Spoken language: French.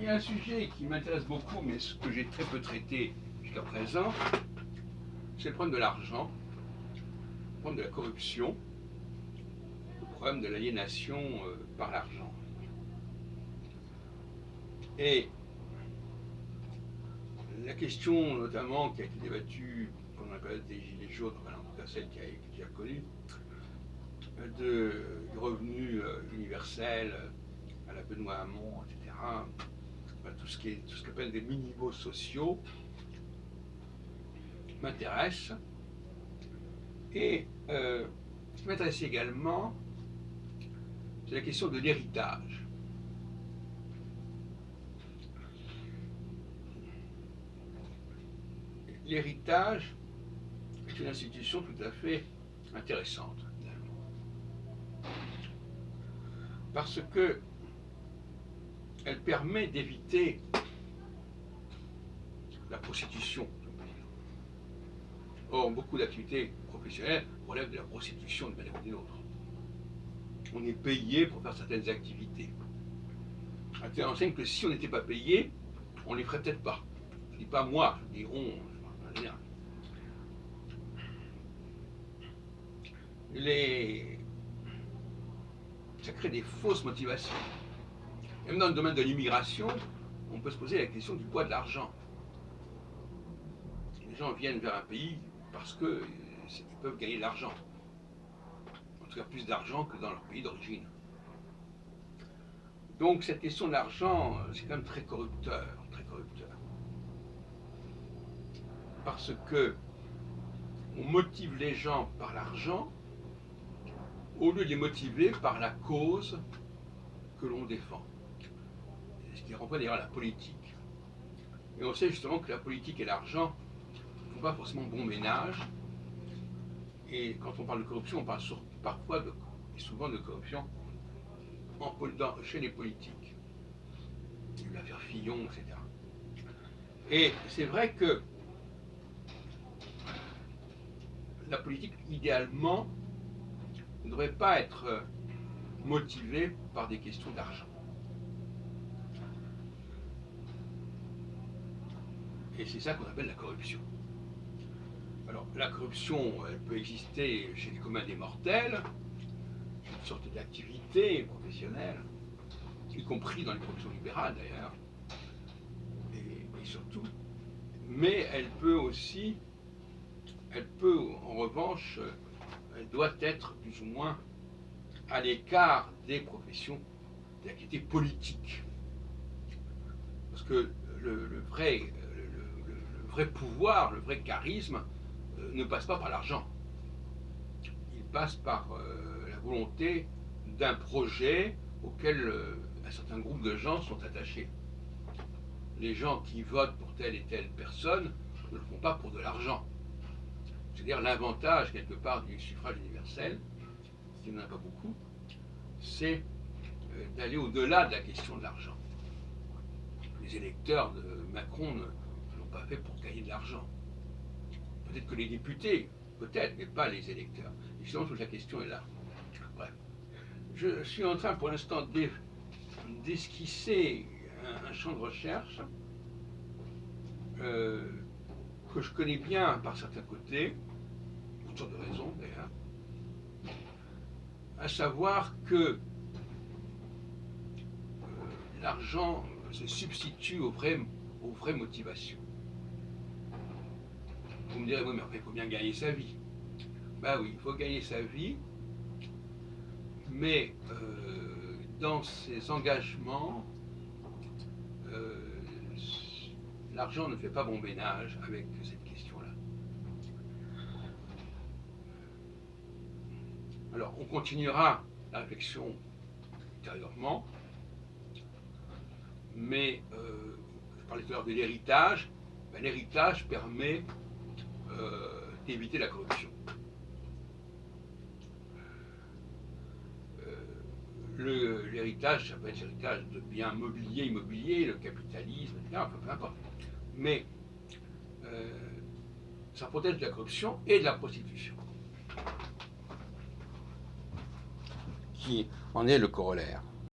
il y a un sujet qui m'intéresse beaucoup, mais ce que j'ai très peu traité jusqu'à présent, c'est le problème de l'argent, le problème de la corruption, le problème de l'aliénation par l'argent. Et la question notamment qui a été débattue pendant la période des Gilets jaunes, enfin, en tout cas celle qui a été déjà connue, du revenu universel à la Benoît Hamon, etc., enfin, tout ce qu'appelle des minimaux sociaux m'intéresse. Et ce qui m'intéresse également, c'est la question de l'héritage. L'héritage est une institution tout à fait intéressante, parce que elle permet d'éviter la prostitution. Or, beaucoup d'activités professionnelles relèvent de la prostitution d'une manière ou d'une autre. On est payé pour faire certaines activités. On enseigne que si on n'était pas payé, on ne les ferait peut-être pas. Je ne dis pas moi, je dis on. Ça crée des fausses motivations. Même dans le domaine de l'immigration, on peut se poser la question du poids de l'argent. Les gens viennent vers un pays parce qu'ils peuvent gagner de l'argent. En tout cas, plus d'argent que dans leur pays d'origine. Donc cette question de l'argent, c'est quand même très corrupteur, très corrupteur. Parce que on motive les gens par l'argent au lieu de les motiver par la cause que l'on défend. Ce qui renvoie d'ailleurs à la politique. Et on sait justement que la politique et l'argent ne font pas forcément bon ménage. Et quand on parle de corruption, on parle parfois et souvent de corruption chez les politiques. L'affaire Fillon, etc. Et c'est vrai que la politique, idéalement, ne devrait pas être motivée par des questions d'argent. Et c'est ça qu'on appelle la corruption. Alors, la corruption, elle peut exister chez les communs des mortels, une sorte d'activité professionnelle, y compris dans les professions libérales d'ailleurs, et surtout, mais elle peut en revanche, elle doit être plus ou moins à l'écart des professions d'activité politique. Parce que le vrai pouvoir, le vrai charisme ne passe pas par l'argent. Il passe par la volonté d'un projet auquel un certain groupe de gens sont attachés. Les gens qui votent pour telle et telle personne ne le font pas pour de l'argent. C'est-à-dire l'avantage, quelque part, du suffrage universel, s'il n'y en a pas beaucoup, c'est d'aller au-delà de la question de l'argent. Les électeurs de Macron ne l'ont pas fait pour gagner de l'argent. Peut-être que les députés, peut-être, mais pas les électeurs. Et sinon, toute la question est là. Bref. Je suis en train, pour l'instant, d'esquisser un champ de recherche que je connais bien par certains côtés, pour toutes sortes de raisons d'ailleurs, à savoir que l'argent se substitue aux vraies motivations. Vous me direz, oui, mais après, il faut bien gagner sa vie. Ben oui, il faut gagner sa vie, mais dans ses engagements, l'argent ne fait pas bon ménage avec cette question-là. Alors, on continuera la réflexion ultérieurement, mais je parlais tout à l'heure de l'héritage. Ben, l'héritage permet d'éviter la corruption. L'héritage, ça peut être l'héritage de biens mobiliers, immobiliers, le capitalisme, etc., enfin, peu importe. Mais ça protège de la corruption et de la prostitution, qui en est le corollaire.